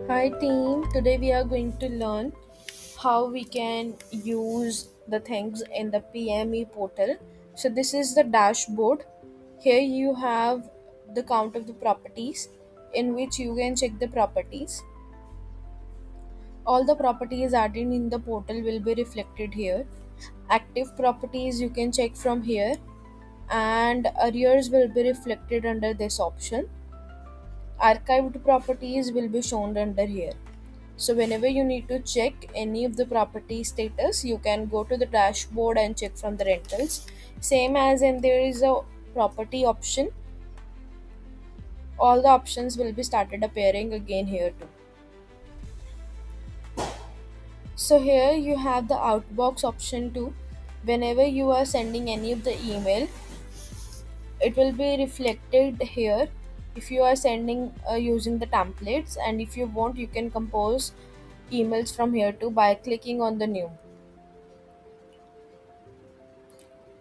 Hi team, today we are going to learn how we can use the things in the PME portal. So this is the dashboard. Here you have the count of the properties in which you can check the properties. All the properties added in the portal will be reflected here. Active properties you can check from here and arrears will be reflected under this option. Archived properties will be shown under here. So whenever you need to check any of the property status, you can go to the dashboard and check from the rentals. Same as in there is a property option, all the options will be started appearing again here too. So here you have the outbox option too. Whenever you are sending any of the email, it will be reflected here. If you are sending using the templates, and if you want, you can compose emails from here too by clicking on the new.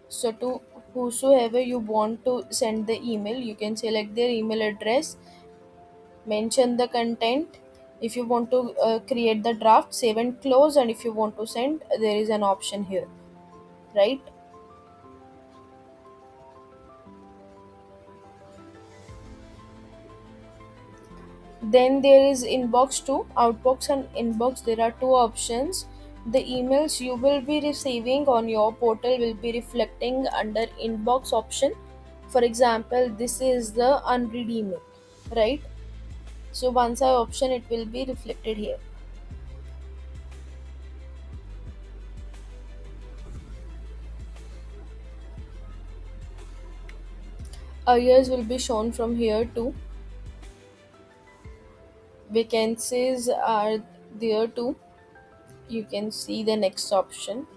So to whosoever you want to send the email, you can select their email address, mention the content. If you want to create the draft, save and close, and if you want to send, there is an option here, right? Then there is inbox too, outbox and inbox. There are two options. The emails you will be receiving on your portal will be reflecting under inbox option. For example, this is the unread email, right? So once I option, it will be reflected here. Arrears will be shown from here too. Vacancies are there too. You can see the next option.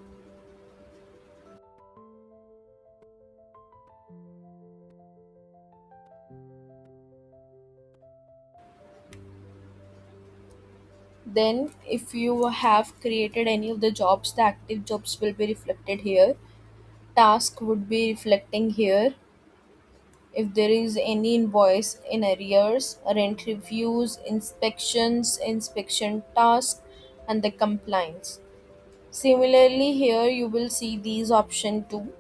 Then if you have created any of the jobs, the active jobs will be reflected here. Task would be reflecting here. If there is any invoice in arrears, rent reviews, inspections, inspection task, and the compliance. Similarly, here you will see these option too.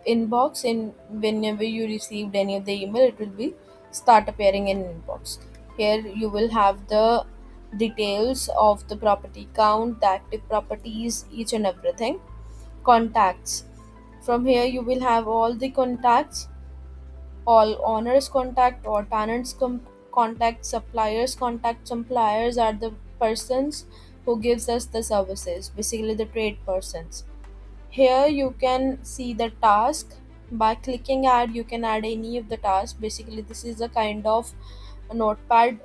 Inbox, and whenever you received any of the email, it will be start appearing in inbox. Here you will have the details of the property count, the active properties, each and everything. Contacts, from here you will have all the contacts, all owners contact or tenants contact, suppliers contact. Suppliers are the persons who gives us the services, basically the trade persons. Here you can see the task. By clicking add, you can add any of the tasks. Basically, this is a kind of a notepad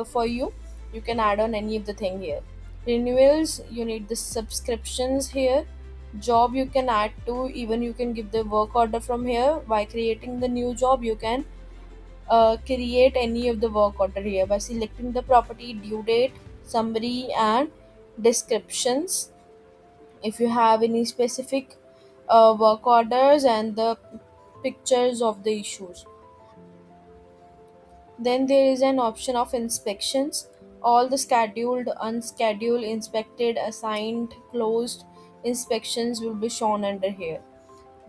for you. You can add on any of the thing here. Renewals, you need the subscriptions here. Job you can add to, even you can give the work order from here. By creating the new job, you can create any of the work order here by selecting the property, due date, summary, and descriptions. If you have any specific work orders and the pictures of the issues. Then there is an option of inspections. All the scheduled, unscheduled, inspected, assigned, closed inspections will be shown under here.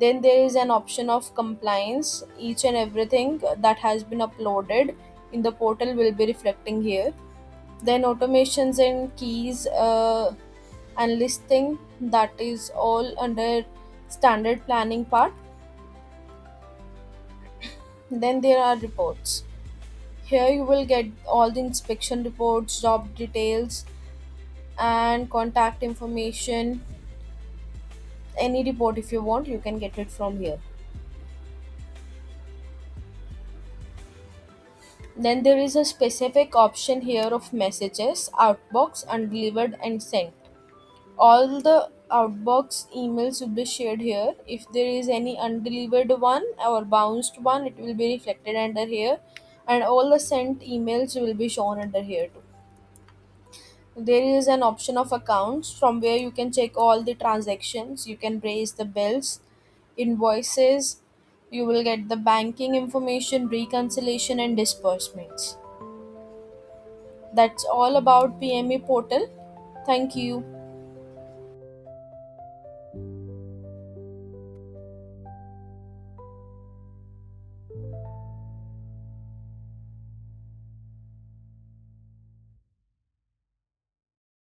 Then there is an option of compliance. Each and everything that has been uploaded in the portal will be reflecting here. Then automations and keys and listing, that is all under standard planning part. Then there are reports. Here you will get all the inspection reports, job details, and contact information. Any report if you want, you can get it from here. Then there is a specific option here of messages, outbox, undelivered, and sent. All the outbox emails will be shared here. If there is any undelivered one or bounced one, it will be reflected under here, and all the sent emails will be shown under here too. There is an option of accounts from where you can check all the transactions. You can raise the bills, invoices. You will get the banking information, reconciliation, and disbursements. That's all about PME portal. Thank you.